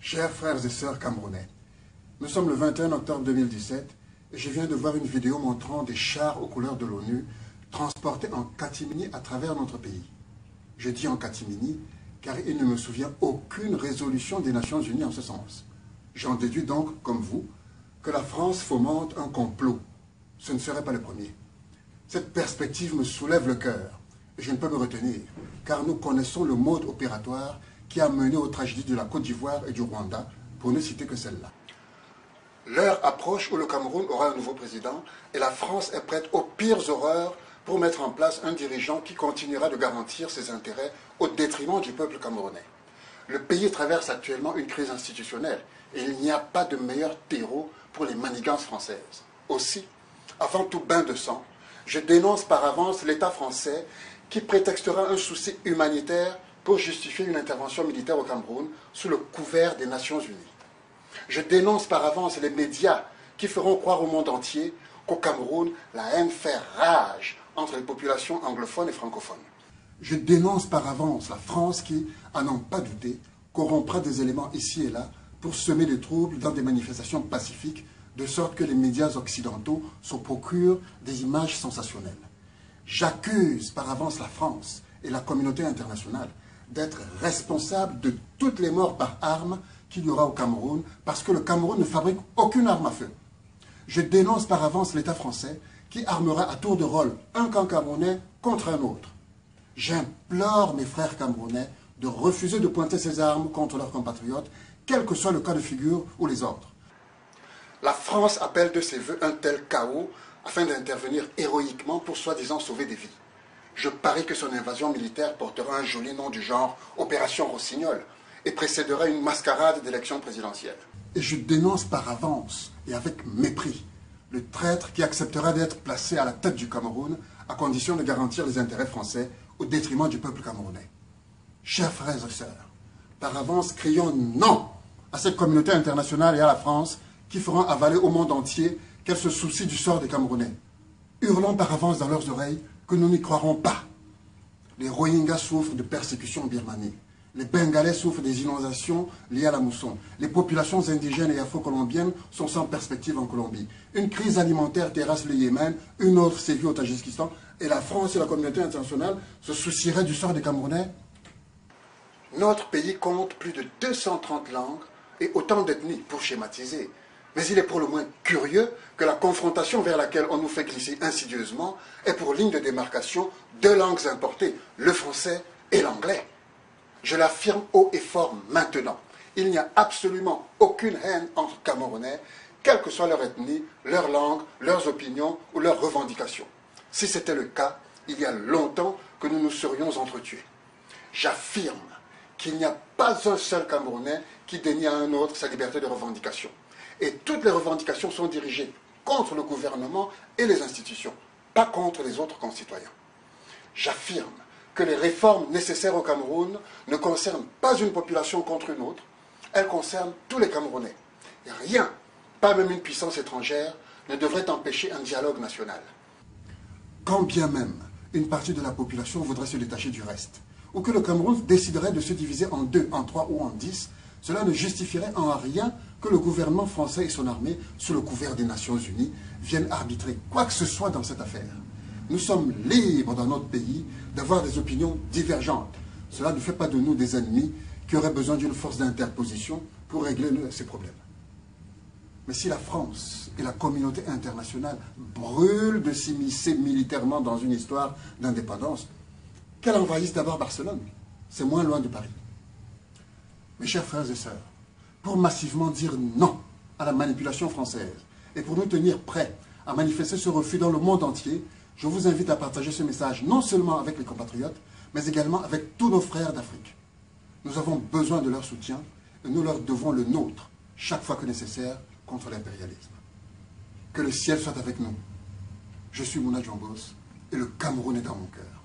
Chers frères et sœurs camerounais, nous sommes le 21 octobre 2017 et je viens de voir une vidéo montrant des chars aux couleurs de l'ONU transportés en catimini à travers notre pays. Je dis en catimini car il ne me souvient aucune résolution des Nations Unies en ce sens. J'en déduis donc, comme vous, que la France fomente un complot. Ce ne serait pas le premier. Cette perspective me soulève le cœur et je ne peux me retenir car nous connaissons le mode opératoire qui a mené aux tragédies de la Côte d'Ivoire et du Rwanda, pour ne citer que celle-là. L'heure approche où le Cameroun aura un nouveau président et la France est prête aux pires horreurs pour mettre en place un dirigeant qui continuera de garantir ses intérêts au détriment du peuple camerounais. Le pays traverse actuellement une crise institutionnelle et il n'y a pas de meilleur terreau pour les manigances françaises. Aussi, avant tout bain de sang, je dénonce par avance l'État français qui prétextera un souci humanitaire pour justifier une intervention militaire au Cameroun sous le couvert des Nations Unies. Je dénonce par avance les médias qui feront croire au monde entier qu'au Cameroun, la haine fait rage entre les populations anglophones et francophones. Je dénonce par avance la France qui, à n'en pas douter, corrompra des éléments ici et là pour semer des troubles dans des manifestations pacifiques, de sorte que les médias occidentaux se procurent des images sensationnelles. J'accuse par avance la France et la communauté internationale d'être responsable de toutes les morts par armes qu'il y aura au Cameroun, parce que le Cameroun ne fabrique aucune arme à feu. Je dénonce par avance l'État français qui armera à tour de rôle un camp camerounais contre un autre. J'implore mes frères camerounais de refuser de pointer ces armes contre leurs compatriotes, quel que soit le cas de figure ou les ordres. La France appelle de ses voeux un tel chaos afin d'intervenir héroïquement pour soi-disant sauver des vies. Je parie que son invasion militaire portera un joli nom du genre Opération Rossignol et précédera une mascarade d'élection présidentielle. Et je dénonce par avance et avec mépris le traître qui acceptera d'être placé à la tête du Cameroun à condition de garantir les intérêts français au détriment du peuple camerounais. Chers frères et sœurs, par avance, crions non à cette communauté internationale et à la France qui feront avaler au monde entier qu'elle se soucie du sort des Camerounais. Hurlons par avance dans leurs oreilles que nous n'y croirons pas. Les Rohingyas souffrent de persécutions en Birmanie. Les Bengalais souffrent des inondations liées à la mousson. Les populations indigènes et afro-colombiennes sont sans perspective en Colombie. Une crise alimentaire terrasse le Yémen, une autre sévit au Tadjikistan, et la France et la communauté internationale se soucieraient du sort des Camerounais. Notre pays compte plus de 230 langues et autant d'ethnies, pour schématiser. Mais il est pour le moins curieux que la confrontation vers laquelle on nous fait glisser insidieusement est pour ligne de démarcation deux langues importées, le français et l'anglais. Je l'affirme haut et fort maintenant. Il n'y a absolument aucune haine entre Camerounais, quelle que soit leur ethnie, leur langue, leurs opinions ou leurs revendications. Si c'était le cas, il y a longtemps que nous nous serions entretués. J'affirme qu'il n'y a pas un seul Camerounais qui dénie à un autre sa liberté de revendication. Et toutes les revendications sont dirigées contre le gouvernement et les institutions, pas contre les autres concitoyens. J'affirme que les réformes nécessaires au Cameroun ne concernent pas une population contre une autre, elles concernent tous les Camerounais. Et rien, pas même une puissance étrangère, ne devrait empêcher un dialogue national. Quand bien même une partie de la population voudrait se détacher du reste, ou que le Cameroun déciderait de se diviser en 2, en 3 ou en 10, cela ne justifierait en rien que le gouvernement français et son armée, sous le couvert des Nations Unies, viennent arbitrer quoi que ce soit dans cette affaire. Nous sommes libres dans notre pays d'avoir des opinions divergentes. Cela ne fait pas de nous des ennemis qui auraient besoin d'une force d'interposition pour régler ces problèmes. Mais si la France et la communauté internationale brûlent de s'immiscer militairement dans une histoire d'indépendance, qu'elle envahisse d'abord Barcelone. C'est moins loin de Paris. Mes chers frères et sœurs, pour massivement dire non à la manipulation française et pour nous tenir prêts à manifester ce refus dans le monde entier, je vous invite à partager ce message non seulement avec les compatriotes, mais également avec tous nos frères d'Afrique. Nous avons besoin de leur soutien et nous leur devons le nôtre, chaque fois que nécessaire, contre l'impérialisme. Que le ciel soit avec nous. Je suis Mouna Djongos et le Cameroun est dans mon cœur.